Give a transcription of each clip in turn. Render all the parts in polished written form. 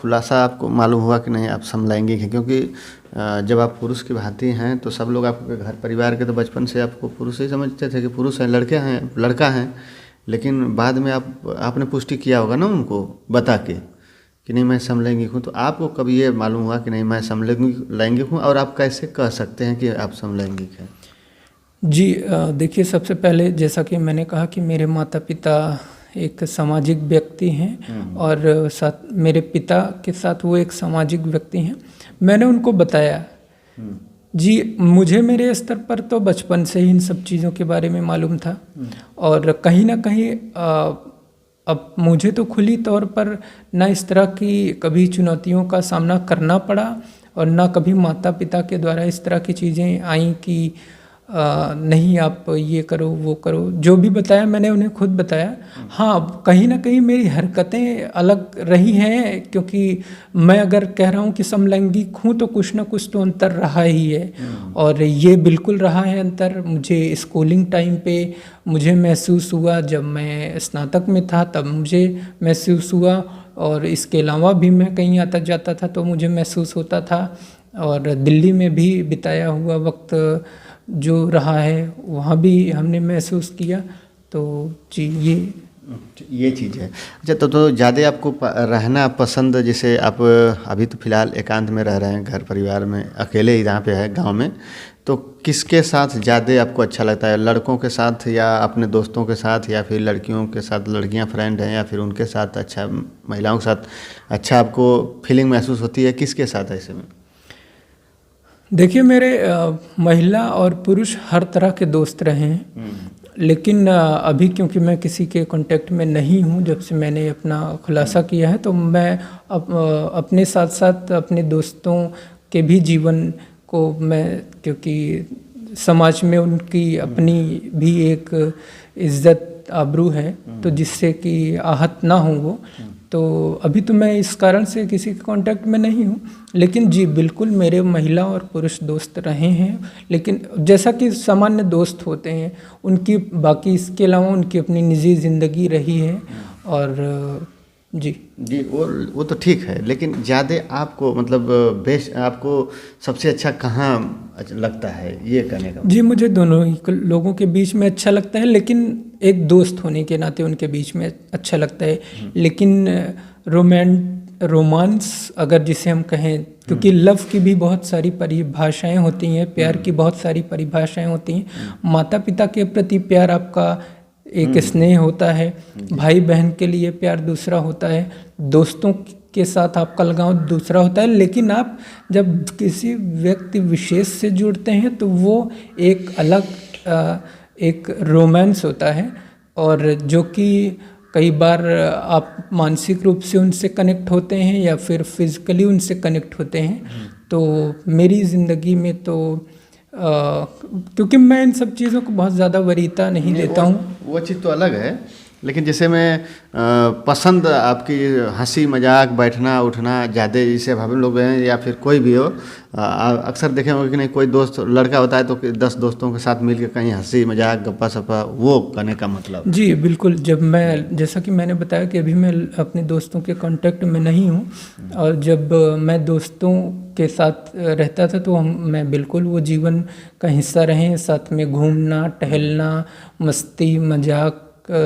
खुलासा आपको मालूम हुआ कि नहीं आप समलैंगिक हैं? क्योंकि जब आप पुरुष की भांति हैं तो सब लोग आपके घर परिवार के तो बचपन से आपको पुरुष ही समझते थे कि पुरुष हैं, लड़के हैं, लड़का हैं। लेकिन बाद में आपने पुष्टि किया होगा ना उनको बता के कि नहीं मैं समलैंगिक हूँ, तो आपको कभी ये मालूम हुआ कि नहीं मैं समलैंगिक हूँ, और आप कैसे कह सकते हैं कि आप समलैंगिक हैं? जी देखिए, सबसे पहले जैसा कि मैंने कहा कि मेरे माता पिता एक सामाजिक व्यक्ति हैं और साथ मेरे पिता के साथ वो एक सामाजिक व्यक्ति हैं। मैंने उनको बताया। जी, मुझे मेरे स्तर पर तो बचपन से ही इन सब चीज़ों के बारे में मालूम था और कहीं ना कहीं अब मुझे तो खुली तौर पर ना इस तरह की कभी चुनौतियों का सामना करना पड़ा और ना कभी माता पिता के द्वारा इस तरह की चीज़ें आई कि नहीं आप ये करो वो करो। जो भी बताया मैंने उन्हें खुद बताया। हाँ, कहीं ना कहीं मेरी हरकतें अलग रही हैं, क्योंकि मैं अगर कह रहा हूँ कि समलैंगिक हूँ तो कुछ ना कुछ तो अंतर रहा ही है और ये बिल्कुल रहा है अंतर। मुझे स्कूलिंग टाइम पे मुझे महसूस हुआ, जब मैं स्नातक में था तब मुझे महसूस हुआ और इसके अलावा भी मैं कहीं आता जाता था तो मुझे महसूस होता था। और दिल्ली में भी बिताया हुआ वक्त जो रहा है वहाँ भी हमने महसूस किया। तो जी ये चीज़ है। अच्छा, तो ज़्यादा आपको रहना पसंद, जैसे आप अभी तो फिलहाल एकांत में रह रहे हैं, घर परिवार में अकेले ही जहाँ पे है गांव में, तो किसके साथ ज़्यादा आपको अच्छा लगता है? लड़कों के साथ या अपने दोस्तों के साथ या फिर लड़कियों के साथ, लड़कियां फ्रेंड हैं, या फिर उनके साथ अच्छा, महिलाओं के साथ अच्छा आपको फीलिंग महसूस होती है? किसके साथ ऐसे में? देखिए, मेरे महिला और पुरुष हर तरह के दोस्त रहे हैं, लेकिन अभी क्योंकि मैं किसी के कांटेक्ट में नहीं हूँ, जब से मैंने अपना खुलासा किया है, तो मैं अपने साथ साथ अपने दोस्तों के भी जीवन को मैं, क्योंकि समाज में उनकी अपनी भी एक इज्जत आबरू है, तो जिससे कि आहत ना हो वो, तो अभी तो मैं इस कारण से किसी के कांटेक्ट में नहीं हूँ। लेकिन जी बिल्कुल मेरे महिला और पुरुष दोस्त रहे हैं, लेकिन जैसा कि सामान्य दोस्त होते हैं उनकी, बाकी इसके अलावा उनकी अपनी निजी ज़िंदगी रही है। और जी वो तो ठीक है, लेकिन ज़्यादा आपको मतलब बेस्ट आपको सबसे अच्छा कहाँ लगता है ये करने का? जी, मुझे दोनों ही लोगों के बीच में अच्छा लगता है, लेकिन एक दोस्त होने के नाते उनके बीच में अच्छा लगता है। लेकिन रोमांस अगर जिसे हम कहें, क्योंकि लव की भी बहुत सारी परिभाषाएं होती हैं, प्यार की बहुत सारी परिभाषाएं होती हैं। माता पिता के प्रति प्यार आपका एक स्नेह होता है, भाई बहन के लिए प्यार दूसरा होता है, दोस्तों के साथ आपका लगाव दूसरा होता है। लेकिन आप जब किसी व्यक्ति विशेष से जुड़ते हैं तो वो एक अलग एक रोमांस होता है, और जो कि कई बार आप मानसिक रूप से उनसे कनेक्ट होते हैं या फिर फिजिकली उनसे कनेक्ट होते हैं। तो मेरी ज़िंदगी में तो क्योंकि मैं इन सब चीज़ों को बहुत ज़्यादा वरीयता नहीं देता हूँ। वो चीज़ तो अलग है, लेकिन जैसे मैं पसंद आपकी हंसी मजाक बैठना उठना ज़्यादा, जैसे हम लोग हैं या फिर कोई भी हो, अक्सर देखे होंगे कि नहीं, कोई दोस्त लड़का होता है तो 10 दोस्तों के साथ मिलकर कहीं हंसी मजाक गप्पा सप्पा, वो करने का मतलब? जी बिल्कुल। जब मैं, जैसा कि मैंने बताया कि अभी मैं अपने दोस्तों के कांटेक्ट में नहीं हूँ, और जब मैं दोस्तों के साथ रहता था तो मैं बिल्कुल वो जीवन का हिस्सा रहे, साथ में घूमना टहलना, मस्ती मजाक,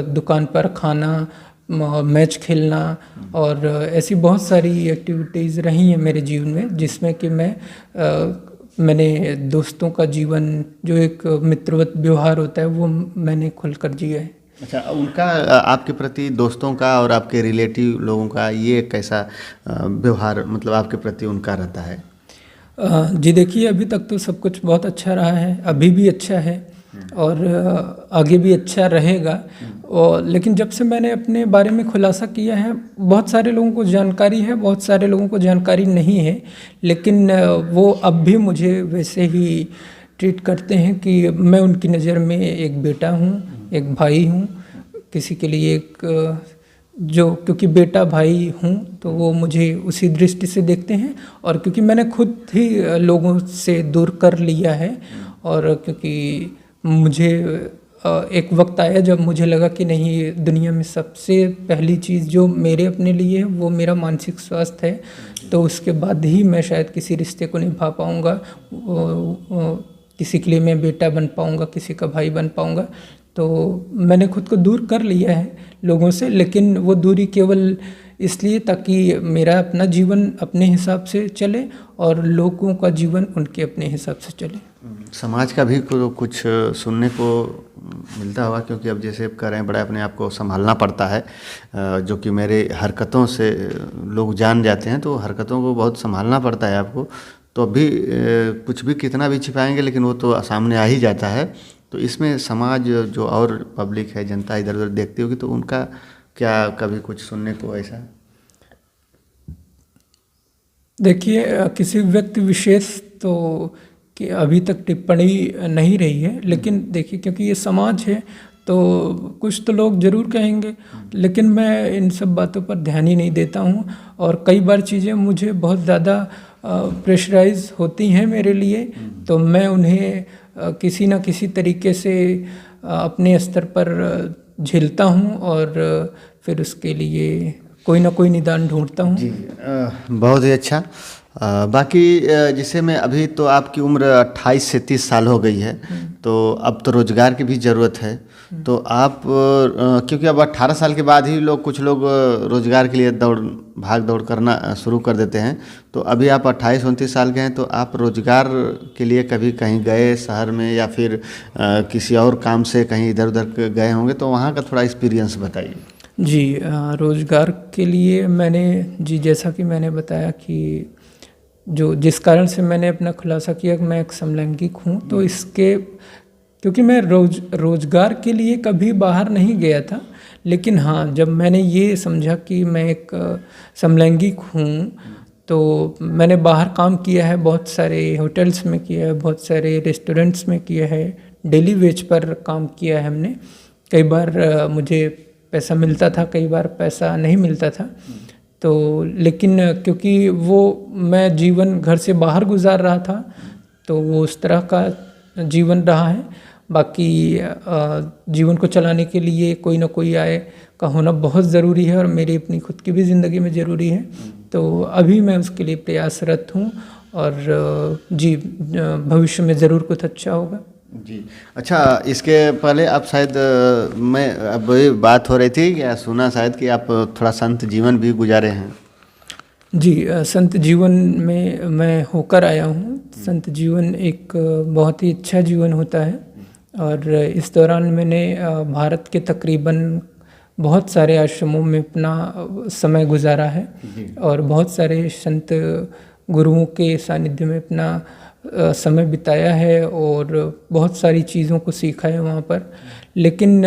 दुकान पर खाना, मैच खेलना, और ऐसी बहुत सारी एक्टिविटीज़ रही हैं मेरे जीवन में, जिसमें कि मैंने दोस्तों का जीवन, जो एक मित्रवत व्यवहार होता है, वो मैंने खुलकर जिया है। अच्छा, उनका आपके प्रति, दोस्तों का और आपके रिलेटिव लोगों का ये कैसा व्यवहार मतलब आपके प्रति उनका रहता है? जी देखिए, अभी तक तो सब कुछ बहुत अच्छा रहा है, अभी भी अच्छा है और आगे भी अच्छा रहेगा। और लेकिन जब से मैंने अपने बारे में खुलासा किया है, बहुत सारे लोगों को जानकारी है, बहुत सारे लोगों को जानकारी नहीं है, लेकिन वो अब भी मुझे वैसे ही ट्रीट करते हैं कि मैं उनकी नज़र में एक बेटा हूँ, एक भाई हूँ, किसी के लिए एक जो, क्योंकि बेटा भाई हूँ तो वो मुझे उसी दृष्टि से देखते हैं। और क्योंकि मैंने खुद ही लोगों से दूर कर लिया है, और क्योंकि मुझे एक वक्त आया जब मुझे लगा कि नहीं, दुनिया में सबसे पहली चीज़ जो मेरे अपने लिए है वो मेरा मानसिक स्वास्थ्य है। तो उसके बाद ही मैं शायद किसी रिश्ते को निभा पाऊँगा, किसी के लिए मैं बेटा बन पाऊँगा, किसी का भाई बन पाऊँगा। तो मैंने खुद को दूर कर लिया है लोगों से, लेकिन वो दूरी केवल इसलिए ताकि मेरा अपना जीवन अपने हिसाब से चले और लोगों का जीवन उनके अपने हिसाब से चले। समाज का भी कुछ सुनने को मिलता होगा, क्योंकि अब जैसे आप कह रहे हैं बड़ा अपने आप को संभालना पड़ता है, जो कि मेरे हरकतों से लोग जान जाते हैं, तो हरकतों को बहुत संभालना पड़ता है आपको। तो अभी कुछ भी कितना भी छिपाएंगे लेकिन वो तो सामने आ ही जाता है। तो इसमें समाज जो और पब्लिक है, जनता इधर उधर देखती होगी, तो उनका क्या कभी कुछ सुनने को ऐसा? देखिए, किसी व्यक्ति विशेष तो कि अभी तक टिप्पणी नहीं रही है, लेकिन देखिए क्योंकि ये समाज है तो कुछ तो लोग ज़रूर कहेंगे, लेकिन मैं इन सब बातों पर ध्यान ही नहीं देता हूँ। और कई बार चीज़ें मुझे बहुत ज़्यादा प्रेशराइज होती हैं मेरे लिए, तो मैं उन्हें किसी न किसी तरीके से अपने स्तर पर झेलता हूँ और फिर उसके लिए कोई ना कोई निदान ढूंढता हूँ। जी, बहुत ही अच्छा। बाकी जैसे मैं अभी तो आपकी उम्र 28 से 30 साल हो गई है, तो अब तो रोज़गार की भी ज़रूरत है। तो आप क्योंकि अब 18 साल के बाद ही कुछ लोग रोज़गार के लिए भाग दौड़ करना शुरू कर देते हैं। तो अभी आप 28-29 साल के हैं, तो आप रोज़गार के लिए कभी कहीं गए शहर में, या फिर किसी और काम से कहीं इधर उधर गए होंगे, तो वहाँ का थोड़ा एक्सपीरियंस बताइए। जी, रोज़गार के लिए मैंने जैसा कि मैंने बताया कि जिस कारण से मैंने अपना खुलासा किया कि मैं एक समलैंगिक हूँ, तो इसके क्योंकि मैं रोज़गार के लिए कभी बाहर नहीं गया था, लेकिन हाँ, जब मैंने ये समझा कि मैं एक समलैंगिक हूँ, तो मैंने बाहर काम किया है, बहुत सारे होटल्स में किया है, बहुत सारे रेस्टोरेंट्स में किया है, डेली वेज पर काम किया है हमने। कई बार मुझे पैसा मिलता था, कई बार पैसा नहीं मिलता था। तो लेकिन क्योंकि वो मैं जीवन घर से बाहर गुजार रहा था, तो वो उस तरह का जीवन रहा है। बाकी जीवन को चलाने के लिए कोई ना कोई आय का होना बहुत ज़रूरी है, और मेरी अपनी खुद की भी ज़िंदगी में ज़रूरी है। तो अभी मैं उसके लिए प्रयासरत हूँ, और जी, भविष्य में ज़रूर कुछ अच्छा होगा। जी, अच्छा, इसके पहले आप शायद मैं अब ये बात हो रही थी, या सुना शायद कि आप थोड़ा संत जीवन भी गुजारे हैं। जी, संत जीवन में मैं होकर आया हूँ। संत जीवन एक बहुत ही अच्छा जीवन होता है, और इस दौरान मैंने भारत के तकरीबन बहुत सारे आश्रमों में अपना समय गुजारा है, और बहुत सारे संत गुरुओं के सानिध्य में अपना समय बिताया है, और बहुत सारी चीज़ों को सीखा है वहाँ पर। लेकिन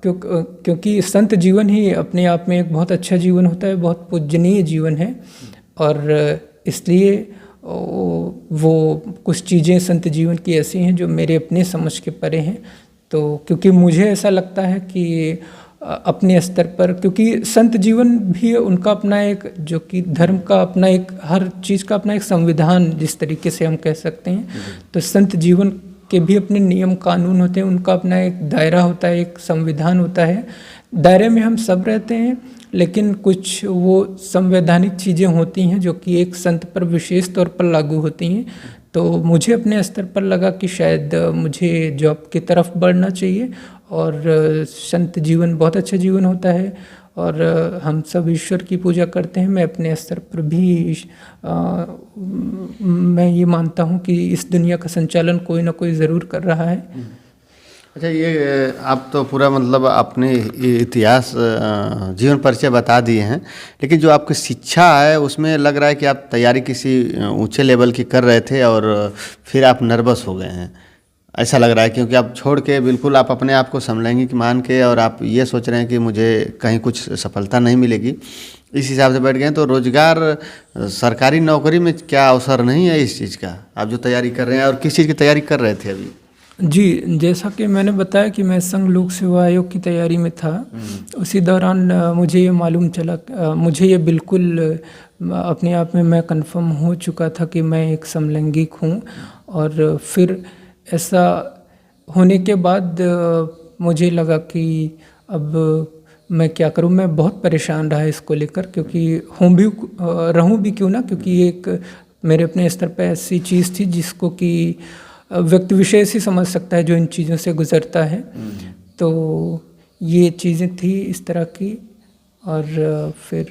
क्योंकि संत जीवन ही अपने आप में एक बहुत अच्छा जीवन होता है, बहुत पूजनीय जीवन है, और इसलिए वो कुछ चीज़ें संत जीवन की ऐसी हैं जो मेरे अपने समझ के परे हैं। तो क्योंकि मुझे ऐसा लगता है कि अपने स्तर पर, क्योंकि संत जीवन भी उनका अपना एक, जो कि धर्म का अपना एक, हर चीज़ का अपना एक संविधान जिस तरीके से हम कह सकते हैं, तो संत जीवन के भी अपने नियम कानून होते हैं, उनका अपना एक दायरा होता है, एक संविधान होता है। दायरे में हम सब रहते हैं, लेकिन कुछ वो संवैधानिक चीज़ें होती हैं जो कि एक संत पर विशेष तौर पर लागू होती हैं। तो मुझे अपने स्तर पर लगा कि शायद मुझे जॉब की तरफ बढ़ना चाहिए, और संत जीवन बहुत अच्छा जीवन होता है, और हम सब ईश्वर की पूजा करते हैं। मैं अपने स्तर पर भी मैं ये मानता हूँ कि इस दुनिया का संचालन कोई ना कोई ज़रूर कर रहा है। अच्छा, ये आप तो पूरा मतलब अपने इतिहास जीवन परिचय बता दिए हैं, लेकिन जो आपकी शिक्षा है उसमें लग रहा है कि आप तैयारी किसी ऊंचे लेवल की कर रहे थे, और फिर आप नर्वस हो गए हैं, ऐसा लग रहा है। क्योंकि आप छोड़ के बिल्कुल आप अपने आप को समलैंगिक मान के, और आप ये सोच रहे हैं कि मुझे कहीं कुछ सफलता नहीं मिलेगी, इस हिसाब से बैठ गए। तो रोज़गार, सरकारी नौकरी में क्या अवसर नहीं है इस चीज़ का, आप जो तैयारी कर रहे हैं? और किस चीज़ की तैयारी कर रहे थे अभी? जी, जैसा कि मैंने बताया कि मैं संघ लोक सेवा आयोग की तैयारी में था, उसी दौरान मुझे ये मालूम चला, मुझे ये बिल्कुल अपने आप में मैं कंफर्म हो चुका था कि मैं एक समलैंगिक हूँ। और फिर ऐसा होने के बाद मुझे लगा कि अब मैं क्या करूं। मैं बहुत परेशान रहा इसको लेकर, क्योंकि रहूं भी क्यों ना, क्योंकि ये एक मेरे अपने स्तर पे ऐसी चीज़ थी जिसको कि व्यक्ति विशेष ही समझ सकता है जो इन चीज़ों से गुजरता है। तो ये चीज़ें थी इस तरह की। और फिर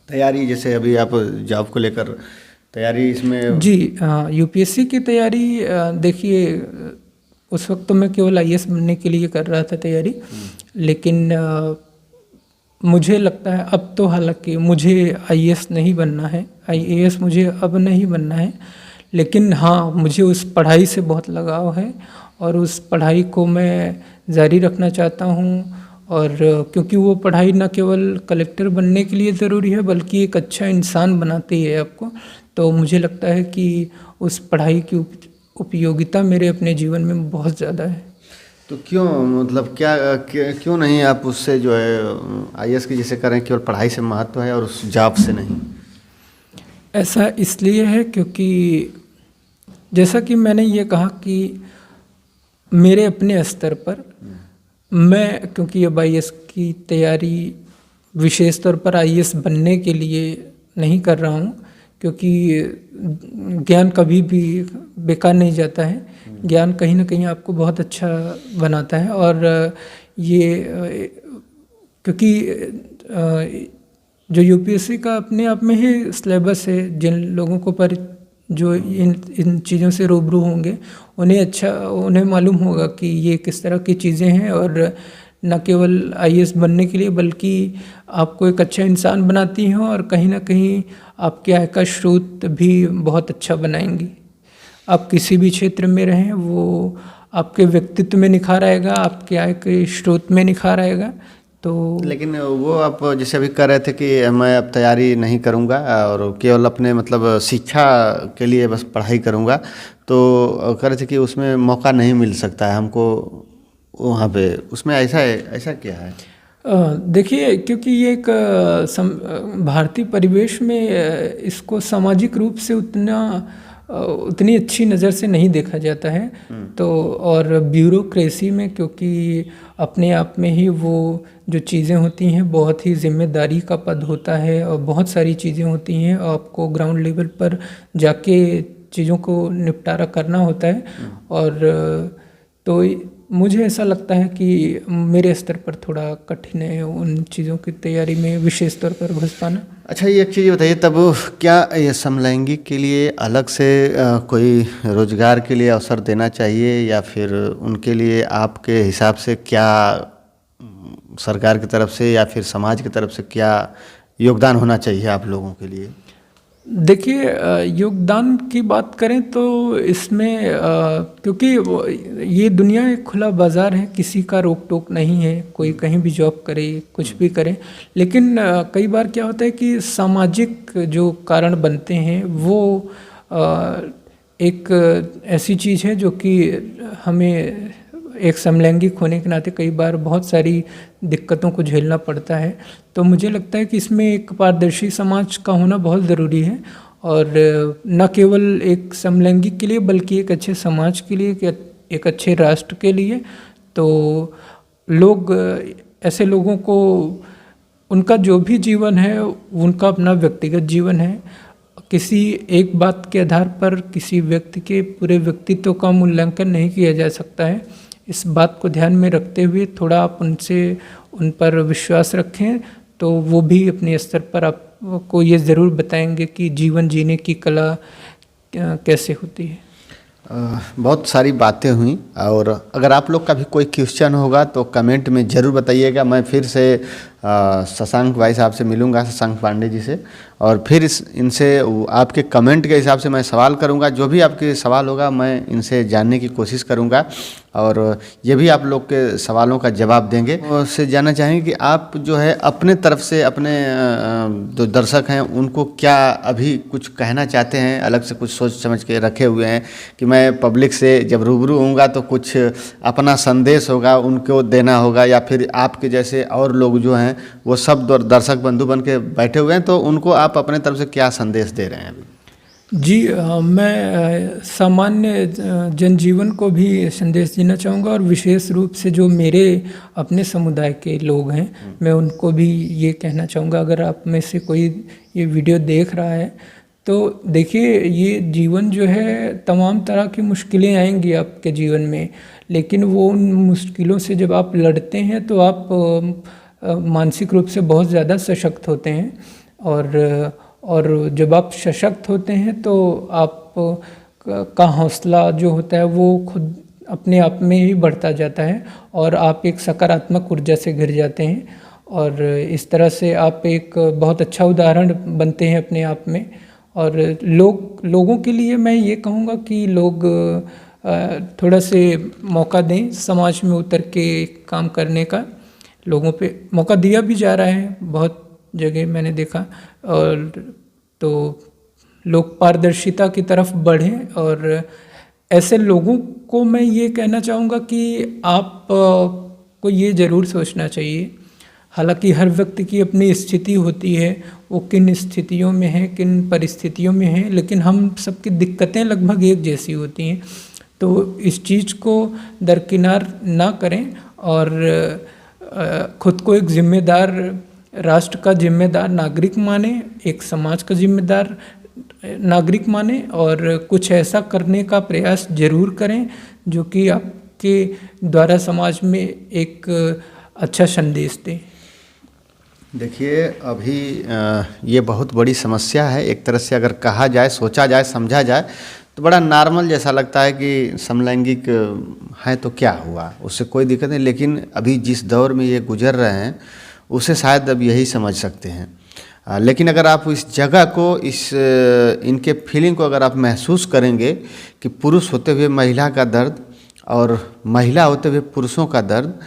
तैयारी, जैसे अभी आप जॉब को लेकर तैयारी इसमें जी हाँ, यूपीएससी की तैयारी देखिए, उस वक्त तो मैं केवल आईएएस बनने के लिए कर रहा था तैयारी, लेकिन मुझे लगता है अब तो, हालांकि मुझे आईएएस नहीं बनना है, आईएएस मुझे अब नहीं बनना है, लेकिन हाँ मुझे उस पढ़ाई से बहुत लगाव है और उस पढ़ाई को मैं जारी रखना चाहता हूँ। और क्योंकि वो पढ़ाई न केवल कलेक्टर बनने के लिए ज़रूरी है बल्कि एक अच्छा इंसान बनाती है आपको। तो मुझे लगता है कि उस पढ़ाई की उपयोगिता मेरे अपने जीवन में बहुत ज़्यादा है। तो क्यों, मतलब क्यों नहीं आप उससे जो है आईएएस की जैसे करें, केवल पढ़ाई से महत्व है और उस जॉब से नहीं? ऐसा इसलिए है क्योंकि जैसा कि मैंने ये कहा कि मेरे अपने स्तर पर मैं, क्योंकि अब आईएएस की तैयारी विशेष तौर पर आईएएस बनने के लिए नहीं कर रहा हूँ, क्योंकि ज्ञान कभी भी बेकार नहीं जाता है। ज्ञान कहीं ना कहीं आपको बहुत अच्छा बनाता है। और ये क्योंकि जो यूपीएससी का अपने आप में ही सिलेबस है, जिन लोगों को पर जो इन चीज़ों से रूबरू होंगे उन्हें मालूम होगा कि ये किस तरह की चीज़ें हैं, और न केवल आईएएस बनने के लिए बल्कि आपको एक अच्छा इंसान बनाती हैं और कहीं ना कहीं आपके आय का स्रोत भी बहुत अच्छा बनाएंगी। आप किसी भी क्षेत्र में रहें, वो आपके व्यक्तित्व में निखार आएगा, आपके आय के स्रोत में निखार आएगा। तो लेकिन वो आप जैसे अभी कह रहे थे कि मैं अब तैयारी नहीं करूंगा और केवल अपने मतलब शिक्षा के लिए बस पढ़ाई करूंगा, तो कह रहे थे कि उसमें मौका नहीं मिल सकता है हमको वहाँ पे, उसमें ऐसा है, ऐसा क्या है? देखिए, क्योंकि ये एक भारतीय परिवेश में इसको सामाजिक रूप से उतनी अच्छी नज़र से नहीं देखा जाता है। तो और ब्यूरोक्रेसी में, क्योंकि अपने आप में ही वो जो चीज़ें होती हैं बहुत ही जिम्मेदारी का पद होता है और बहुत सारी चीज़ें होती हैं, आपको ग्राउंड लेवल पर जाके चीज़ों को निपटारा करना होता है। और तो मुझे ऐसा लगता है कि मेरे स्तर पर थोड़ा कठिन है उन चीज़ों की तैयारी में विशेष तौर पर घुस पाना। अच्छा, ये एक चीज़ बताइए, तब क्या ये समलैंगिक के लिए अलग से कोई रोजगार के लिए अवसर देना चाहिए, या फिर उनके लिए आपके हिसाब से क्या सरकार की तरफ से या फिर समाज की तरफ से क्या योगदान होना चाहिए आप लोगों के लिए? देखिए, योगदान की बात करें तो इसमें क्योंकि ये दुनिया एक खुला बाज़ार है, किसी का रोक टोक नहीं है, कोई कहीं भी जॉब करे, कुछ भी करे। लेकिन कई बार क्या होता है कि सामाजिक जो कारण बनते हैं वो एक ऐसी चीज़ है जो कि हमें एक समलैंगिक होने के नाते कई बार बहुत सारी दिक्कतों को झेलना पड़ता है। तो मुझे लगता है कि इसमें एक पारदर्शी समाज का होना बहुत ज़रूरी है, और न केवल एक समलैंगिक के लिए बल्कि एक अच्छे समाज के लिए, एक अच्छे राष्ट्र के लिए। तो लोग, ऐसे लोगों को, उनका जो भी जीवन है उनका अपना व्यक्तिगत जीवन है, किसी एक बात के आधार पर किसी व्यक्ति के पूरे व्यक्तित्व का मूल्यांकन नहीं किया जा सकता है। इस बात को ध्यान में रखते हुए थोड़ा आप उन पर विश्वास रखें, तो वो भी अपने स्तर पर आपको ये ज़रूर बताएंगे कि जीवन जीने की कला कैसे होती है। बहुत सारी बातें हुई, और अगर आप लोग का भी कोई क्वेश्चन होगा तो कमेंट में ज़रूर बताइएगा। मैं फिर से शशांक भाई साहब से मिलूंगा, शशांक पांडे जी से, और फिर इनसे आपके कमेंट के हिसाब से मैं सवाल करूंगा। जो भी आपके सवाल होगा मैं इनसे जानने की कोशिश करूंगा, और ये भी आप लोग के सवालों का जवाब देंगे। उससे जानना चाहेंगे कि आप जो है अपने तरफ से अपने जो दर्शक हैं उनको क्या अभी कुछ कहना चाहते हैं, अलग से कुछ सोच समझ के रखे हुए हैं कि मैं पब्लिक से जब रूबरू होऊंगा तो कुछ अपना संदेश होगा उनको देना होगा, या फिर आपके जैसे और लोग जो हैं वो सब दर्शक बंधु बन के बैठे हुए हैं, तो उनको आप अपने तरफ से क्या संदेश दे रहे हैं अभी? जी मैं सामान्य जनजीवन को भी संदेश देना चाहूँगा, और विशेष रूप से जो मेरे अपने समुदाय के लोग हैं, मैं उनको भी ये कहना चाहूँगा, अगर आप में से कोई ये वीडियो देख रहा है तो देखिए, ये जीवन जो है तमाम तरह की मुश्किलें आएंगी आपके जीवन में, लेकिन वो उन मुश्किलों से जब आप लड़ते हैं तो आप मानसिक रूप से बहुत ज़्यादा सशक्त होते हैं। और जब आप सशक्त होते हैं तो आप का हौसला जो होता है वो खुद अपने आप में ही बढ़ता जाता है, और आप एक सकारात्मक ऊर्जा से घिर जाते हैं, और इस तरह से आप एक बहुत अच्छा उदाहरण बनते हैं अपने आप में। और लोगों के लिए मैं ये कहूँगा कि लोग थोड़ा से मौका दें समाज में उतर के काम करने का। लोगों पे मौका दिया भी जा रहा है, बहुत जगह मैंने देखा, और तो लोग पारदर्शिता की तरफ बढ़ें। और ऐसे लोगों को मैं ये कहना चाहूँगा कि आप को ये ज़रूर सोचना चाहिए, हालांकि हर व्यक्ति की अपनी स्थिति होती है, वो किन स्थितियों में है, किन परिस्थितियों में है, लेकिन हम सबकी दिक्कतें लगभग एक जैसी होती हैं। तो इस चीज़ को दरकिनार ना करें, और खुद को एक जिम्मेदार राष्ट्र का जिम्मेदार नागरिक माने, एक समाज का जिम्मेदार नागरिक माने, और कुछ ऐसा करने का प्रयास जरूर करें जो कि आपके द्वारा समाज में एक अच्छा संदेश दे। देखिए, अभी ये बहुत बड़ी समस्या है। एक तरह से अगर कहा जाए, सोचा जाए, समझा जाए तो बड़ा नॉर्मल जैसा लगता है कि समलैंगिक है तो क्या हुआ, उससे कोई दिक्कत नहीं। लेकिन अभी जिस दौर में ये गुजर रहे हैं उसे शायद अब यही समझ सकते हैं। लेकिन अगर आप इस जगह को, इनके फीलिंग को अगर आप महसूस करेंगे कि पुरुष होते हुए महिला का दर्द और महिला होते हुए पुरुषों का दर्द,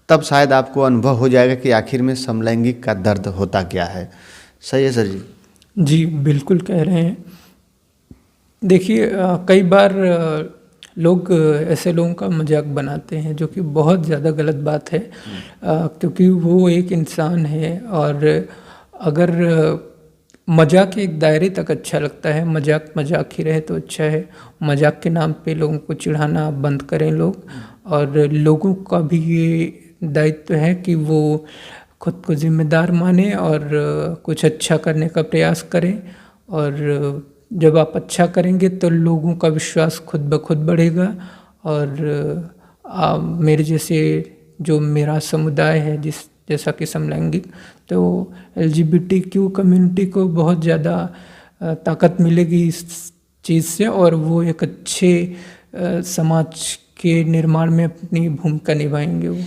तब शायद आपको अनुभव हो जाएगा कि आखिर में समलैंगिक का दर्द होता क्या है। सही है सर जी? जी बिल्कुल कह रहे हैं। देखिए, कई बार लोग ऐसे लोगों का मजाक बनाते हैं, जो कि बहुत ज़्यादा गलत बात है, क्योंकि वो एक इंसान है, और अगर मजाक एक दायरे तक अच्छा लगता है, मजाक ही रहे तो अच्छा है। मजाक के नाम पे लोगों को चिढ़ाना बंद करें लोग, और लोगों का भी ये दायित्व है कि वो खुद को जिम्मेदार माने और कुछ अच्छा करने का प्रयास करें। और जब आप अच्छा करेंगे तो लोगों का विश्वास खुद ब खुद बढ़ेगा। और मेरे जैसे जो मेरा समुदाय है, जैसा कि समलैंगिक, तो LGBTQ कम्युनिटी को बहुत ज़्यादा ताकत मिलेगी इस चीज़ से, और वो एक अच्छे समाज के निर्माण में अपनी भूमिका निभाएंगे वो।